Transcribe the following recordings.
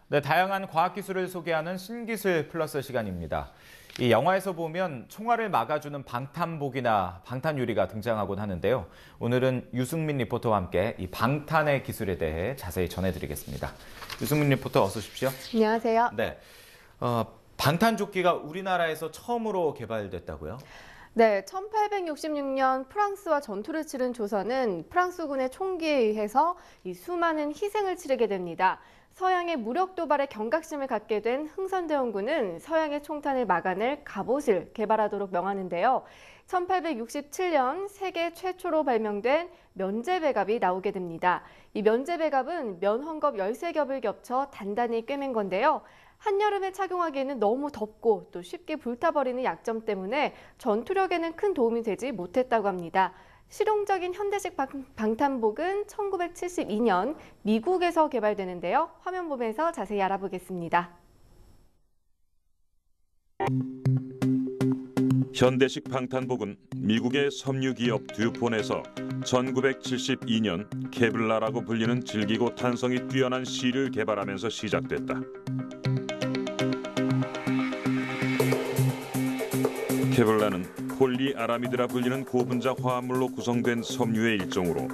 네, 다양한 과학기술을 소개하는 신기술 플러스 시간입니다. 이 영화에서 보면 총알을 막아주는 방탄복이나 방탄유리가 등장하곤 하는데요. 오늘은 유승민 리포터와 함께 이 방탄의 기술에 대해 자세히 전해드리겠습니다. 유승민 리포터 어서 오십시오. 안녕하세요. 네, 방탄조끼가 우리나라에서 처음으로 개발됐다고요? 네, 1866년 프랑스와 전투를 치른 조선은 프랑스군의 총기에 의해서 이 수많은 희생을 치르게 됩니다. 서양의 무력 도발에 경각심을 갖게 된 흥선대원군은 서양의 총탄을 막아낼 갑옷을 개발하도록 명하는데요. 1867년 세계 최초로 발명된 면제배갑이 나오게 됩니다. 이 면제배갑은 면헝겊 13겹을 겹쳐 단단히 꿰맨 건데요. 한여름에 착용하기에는 너무 덥고 또 쉽게 불타버리는 약점 때문에 전투력에는 큰 도움이 되지 못했다고 합니다. 실용적인 현대식 방탄복은 1972년 미국에서 개발되는데요. 화면 보면서 자세히 알아보겠습니다. 현대식 방탄복은 미국의 섬유기업 듀폰에서 1972년 케블라라고 불리는 질기고 탄성이 뛰어난 실을 개발하면서 시작됐다. 케블라는 폴리아라미드라 불리는 고분자 화합물로 구성된 섬유의 일종으로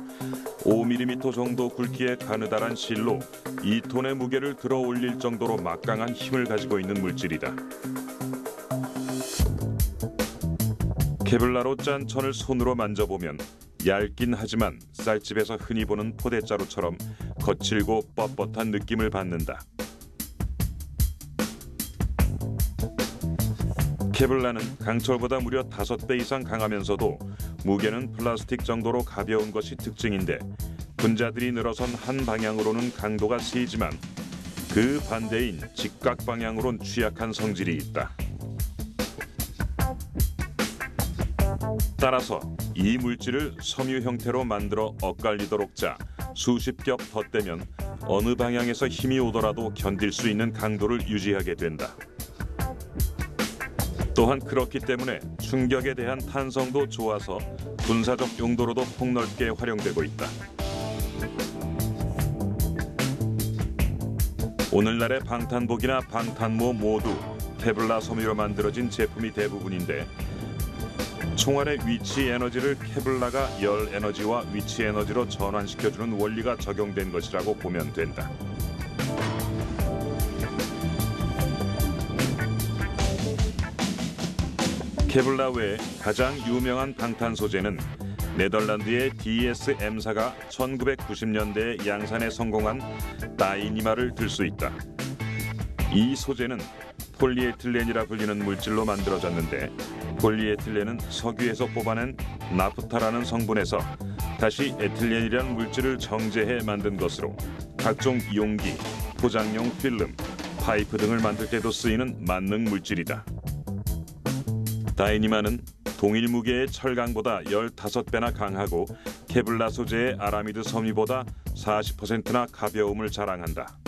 5mm 정도 굵기의 가느다란 실로 2톤의 무게를 들어 올릴 정도로 막강한 힘을 가지고 있는 물질이다. 케블라로 짠 천을 손으로 만져보면 얇긴 하지만 쌀집에서 흔히 보는 포대자루처럼 거칠고 뻣뻣한 느낌을 받는다. 케블라는 강철보다 무려 5배 이상 강하면서도 무게는 플라스틱 정도로 가벼운 것이 특징인데 분자들이 늘어선 한 방향으로는 강도가 세지만 그 반대인 직각 방향으론 취약한 성질이 있다. 따라서 이 물질을 섬유 형태로 만들어 엇갈리도록 짜 수십 겹 덧대면 어느 방향에서 힘이 오더라도 견딜 수 있는 강도를 유지하게 된다. 또한 그렇기 때문에 충격에 대한 탄성도 좋아서 군사적 용도로도 폭넓게 활용되고 있다. 오늘날의 방탄복이나 방탄모 모두 케블라 섬유로 만들어진 제품이 대부분인데 총알의 위치 에너지를 케블라가 열 에너지와 위치 에너지로 전환시켜주는 원리가 적용된 것이라고 보면 된다. 케블라 외에 가장 유명한 방탄 소재는 네덜란드의 DSM사가 1990년대에 양산에 성공한 다이니마를 들 수 있다. 이 소재는 폴리에틸렌이라 불리는 물질로 만들어졌는데 폴리에틸렌은 석유에서 뽑아낸 나프타라는 성분에서 다시 에틸렌이라는 물질을 정제해 만든 것으로 각종 용기, 포장용 필름, 파이프 등을 만들 때도 쓰이는 만능 물질이다. 다이니마는 동일 무게의 철강보다 15배나 강하고 케블라 소재의 아라미드 섬유보다 40%나 가벼움을 자랑한다.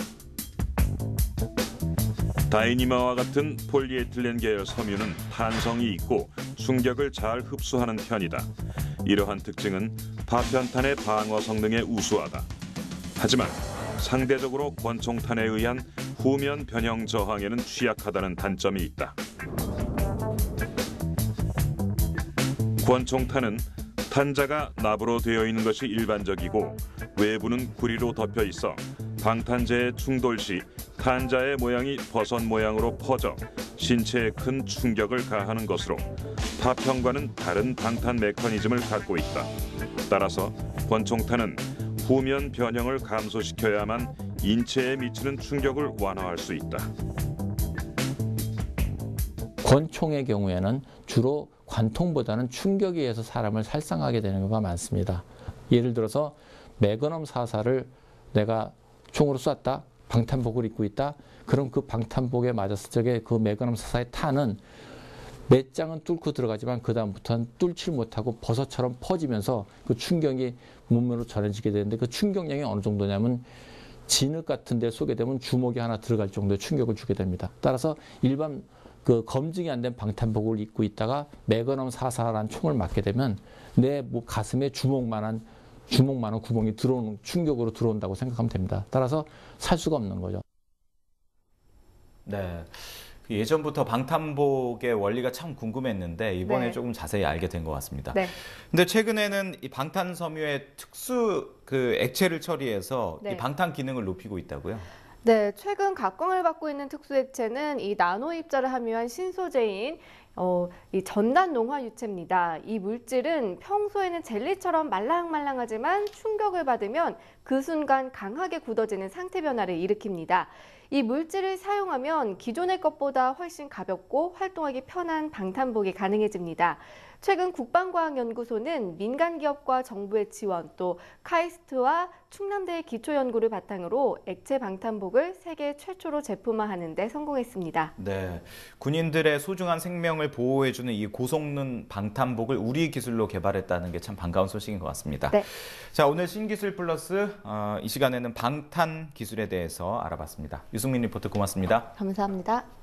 다이니마와 같은 폴리에틸렌 계열 섬유는 탄성이 있고 충격을 잘 흡수하는 편이다. 이러한 특징은 파편탄의 방어 성능에 우수하다. 하지만 상대적으로 권총탄에 의한 후면 변형 저항에는 취약하다는 단점이 있다. 권총탄은 탄자가 납으로 되어 있는 것이 일반적이고 외부는 구리로 덮여 있어 방탄재의 충돌 시 탄자의 모양이 버섯 모양으로 퍼져 신체에 큰 충격을 가하는 것으로 파편과는 다른 방탄 메커니즘을 갖고 있다. 따라서 권총탄은 후면 변형을 감소시켜야만 인체에 미치는 충격을 완화할 수 있다. 권총의 경우에는 주로 관통보다는 충격에 의해서 사람을 살상하게 되는 경우가 많습니다. 예를 들어서 매거넘 44를 내가 총으로 쐈다. 방탄복을 입고 있다. 그럼 그 방탄복에 맞았을 적에 그 매거넘 44의 탄은 몇 장은 뚫고 들어가지만 그 다음부터는 뚫지 못하고 버섯처럼 퍼지면서 그 충격이 몸으로 전해지게 되는데 그 충격량이 어느 정도냐면 진흙 같은 데 쏘게 되면 주먹이 하나 들어갈 정도의 충격을 주게 됩니다. 따라서 일반 그 검증이 안 된 방탄복을 입고 있다가 매거넘 44라는 총을 맞게 되면 내 가슴에 주먹만한 구멍이 충격으로 들어온다고 생각하면 됩니다. 따라서 살 수가 없는 거죠. 네. 예전부터 방탄복의 원리가 참 궁금했는데 이번에 네. 조금 자세히 알게 된 것 같습니다. 네. 근데 최근에는 이 방탄 섬유에 특수 그 액체를 처리해서 네. 이 방탄 기능을 높이고 있다고요? 네, 최근 각광을 받고 있는 특수액체는 이 나노 입자를 함유한 신소재인 이 전단 농화 유체입니다. 이 물질은 평소에는 젤리처럼 말랑말랑하지만 충격을 받으면 그 순간 강하게 굳어지는 상태 변화를 일으킵니다. 이 물질을 사용하면 기존의 것보다 훨씬 가볍고 활동하기 편한 방탄복이 가능해집니다. 최근 국방과학연구소는 민간 기업과 정부의 지원, 또 카이스트와 충남대의 기초연구를 바탕으로 액체 방탄복을 세계 최초로 제품화하는 데 성공했습니다. 네, 군인들의 소중한 생명을 보호해주는 이 고성능 방탄복을 우리 기술로 개발했다는 게 참 반가운 소식인 것 같습니다. 네. 자, 오늘 신기술 플러스 이 시간에는 방탄 기술에 대해서 알아봤습니다. 유승민 리포터 고맙습니다. 감사합니다.